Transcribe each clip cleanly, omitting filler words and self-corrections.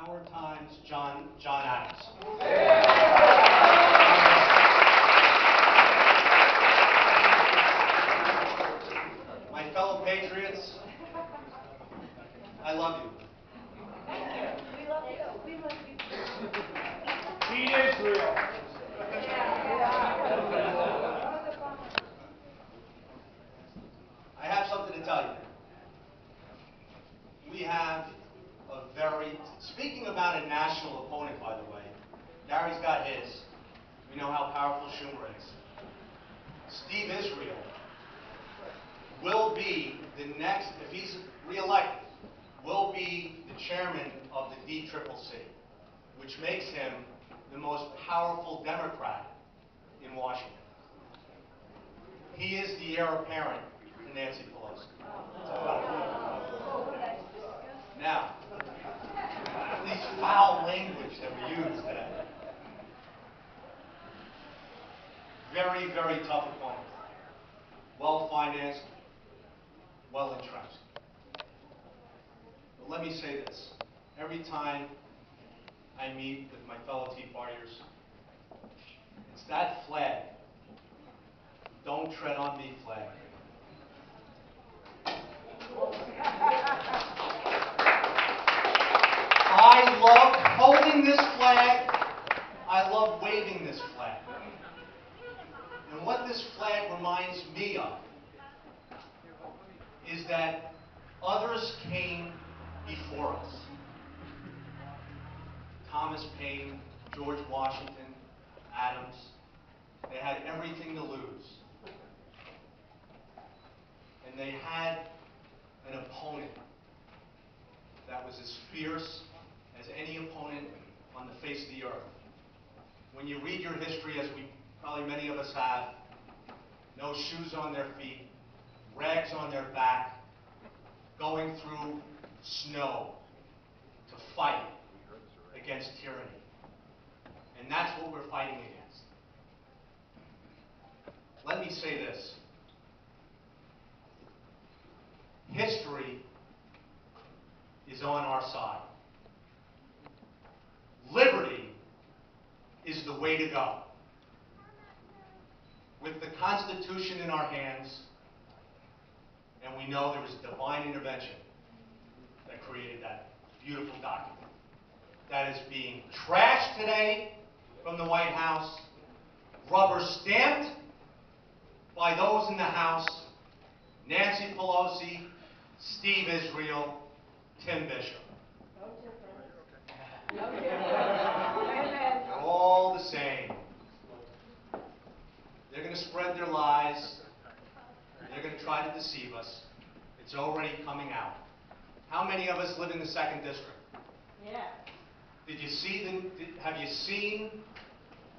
Howard Times, John Adams. My fellow patriots, I love you. We love you. We love you. Feed Israel. I have something to tell you. We have a very, speaking about a national opponent, by the way, Gary's got his. We know how powerful Schumer is. Steve Israel will be the next, if he's reelected, will be the chairman of the DCCC, which makes him the most powerful Democrat in Washington. He is the heir apparent to Nancy Pelosi. Now, these foul language that we use today. Very, very tough opponent. Well-financed, well-entrenched. But let me say this. Every time I meet with my fellow Tea Partiers, it's that flag. Don't tread on me flag. I love holding this flag. I love waving this flag. And what this flag reminds me of is that others came before us. Thomas Paine, George Washington, Adams, they had everything to lose. And they had an opponent that was as fierce as any opponent on the face of the earth. When you read your history, as probably many of us have, no shoes on their feet, rags on their back, going through snow to fight against tyranny. And that's what we're fighting against. Let me say this. History is on our side. Liberty is the way to go. With the Constitution in our hands, and we know there was divine intervention that created that beautiful document that is being trashed today from the White House, rubber stamped by those in the House, Nancy Pelosi, Steve Israel, Tim Bishop. They're all the same. They're going to spread their lies. They're going to try to deceive us. It's already coming out. How many of us live in the 2nd District? Yeah. Did you see have you seen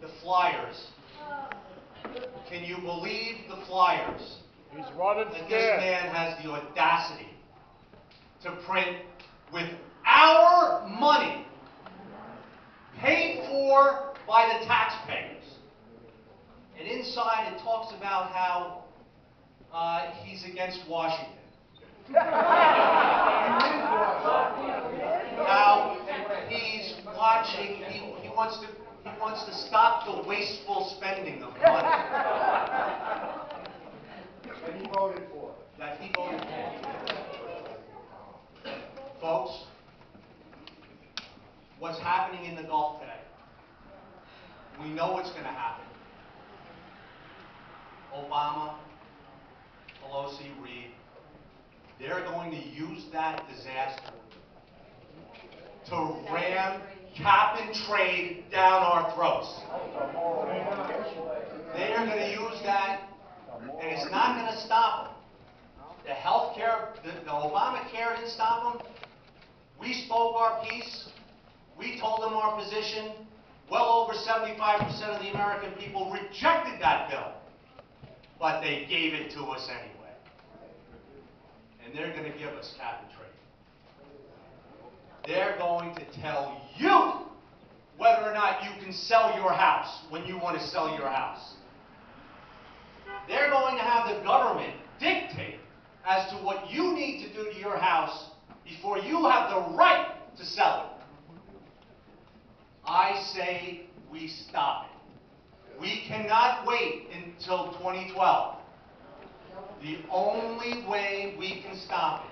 the flyers? Can you believe the flyers? He's running That scared. this man has the audacity to print with our money, paid for by the taxpayers. And inside it talks about how he's against Washington. How he's watching, he wants to stop the wasteful spending of money. And he voted for it. That he voted for. Folks, what's happening in the Gulf today, we know what's going to happen. Obama, Pelosi, Reid, they're going to use that disaster to ram cap and trade down our throats. They are going to use that, and it's not going to stop them. The health care, the Obamacare didn't stop them. We spoke our piece. We told them our position. Well over 75% of the American people rejected that bill. But they gave it to us anyway. And they're going to give us cap and trade. They're going to tell you whether or not you can sell your house when you want to sell your house. They're going to have the government dictate as to what you need to do to your house before you have the right to sell it. say we stop it. We cannot wait until 2012. The only way we can stop it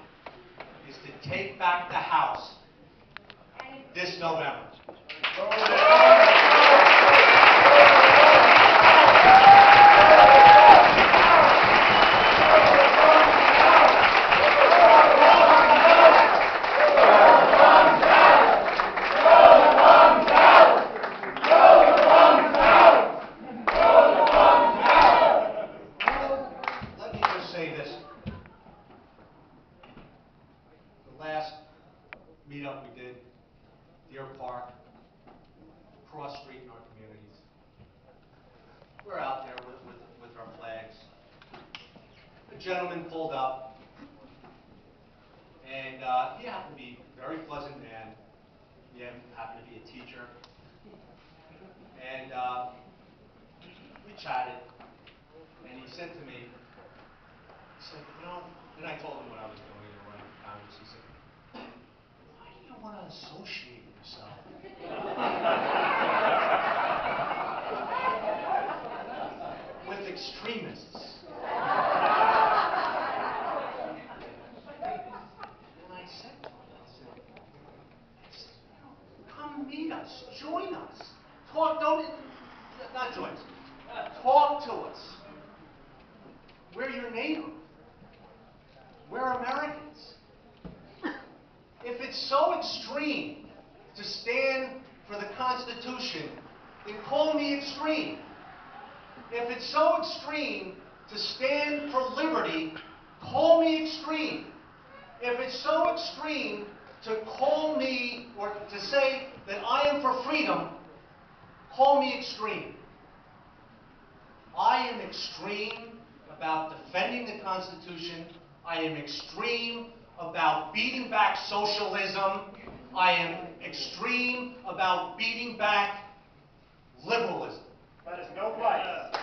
is to take back the House this November. Let me just say this. The last meetup we did, Deer Park, cross street in our communities. We're out there with our flags. A gentleman pulled up, and he happened to be a very pleasant man. He happened to be a teacher. And we chatted, and he said to me, he said, you know, and I told him what I was doing and running for Congress. He said, why do you want to associate yourself with extremists? And I said to him, come meet us, join us, talk, not join us, talk to us. We're your neighbor. We're Americans. If it's so extreme to stand for the Constitution, then call me extreme. If it's so extreme to stand for liberty, call me extreme. If it's so extreme to call me or to say that I am for freedom, call me extreme. I am extreme about defending the Constitution. I am extreme about beating back socialism. I am extreme about beating back liberalism. That is no place.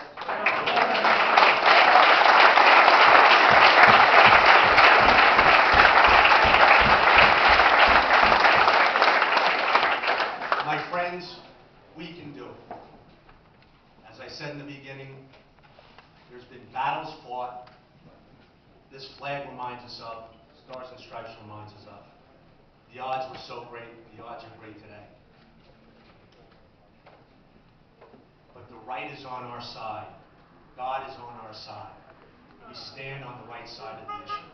My friends, we can do it. As I said in the beginning, there's been battles fought. This flag reminds us of, Stars and Stripes reminds us of. The odds were so great, the odds are great today. But the right is on our side. God is on our side. We stand on the right side of the issue.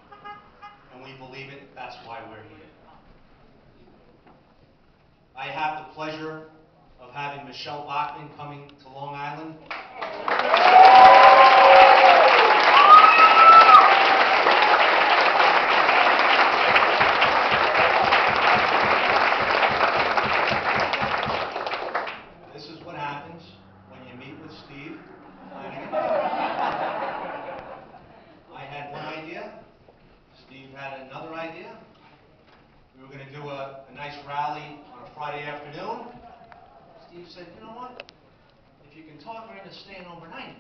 And we believe it, that's why we're here. I have the pleasure of having Michelle Bachmann coming to Long Island. This is what happens when you meet with Steve. I had one idea. Steve had another idea. We were going to do a nice rally on a Friday afternoon. Steve said, you know what? If you can talk her into staying overnight,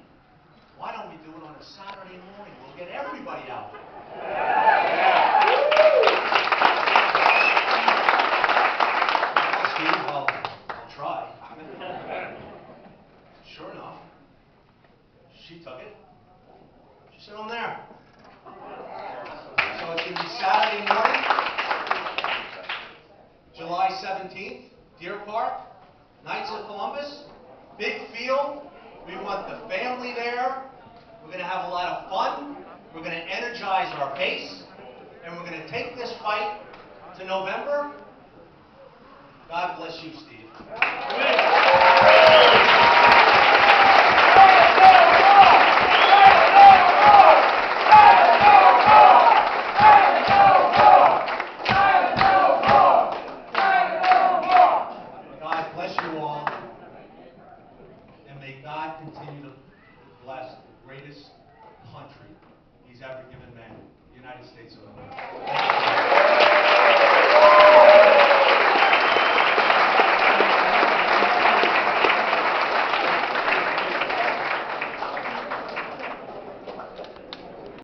why don't we do it on a Saturday morning? We'll get everybody out there. Well, Steve, well, I'll try. Sure enough, she took it. She said, I'm there. So it's going to be Saturday morning, July 17th, Deer Park, Knights of Columbus, big field. We want the family there. We're going to have a lot of fun. We're going to energize our base. And we're going to take this fight to November. God bless you, Steve. God bless you all. And may God continue to bless the greatest country He's ever given man, the United States of America.